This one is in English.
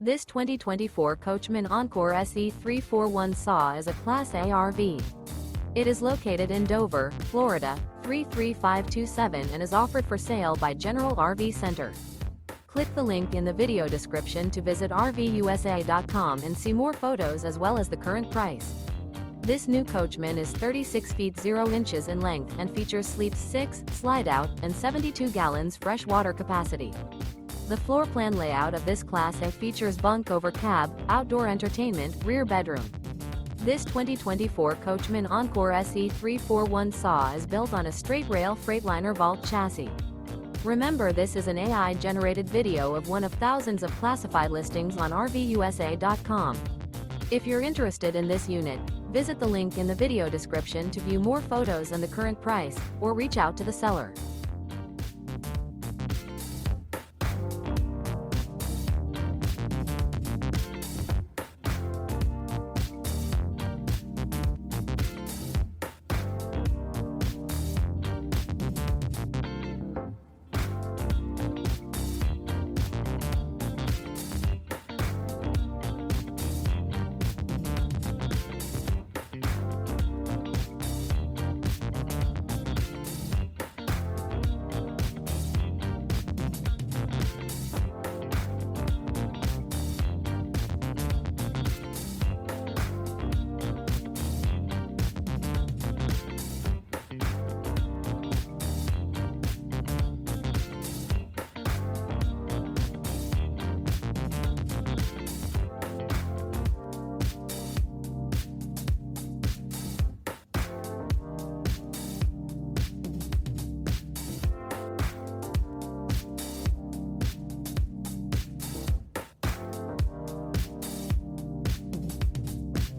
This 2024 Coachmen Encore SE 341 SAW is a Class A RV. It is located in Dover, Florida, 33527 and is offered for sale by General RV Center. Click the link in the video description to visit RVUSA.com and see more photos as well as the current price. This new Coachmen is 36 feet 0 inches in length and features sleeps 6, slide-out, and 72 gallons fresh water capacity. The floor plan layout of this Class A features bunk over cab, outdoor entertainment, rear bedroom. This 2024 Coachmen Encore SE 341 SAW is built on a Straight Rail Freightliner Vault chassis. Remember, this is an AI-generated video of one of thousands of classified listings on RVUSA.com. If you're interested in this unit, visit the link in the video description to view more photos and the current price, or reach out to the seller.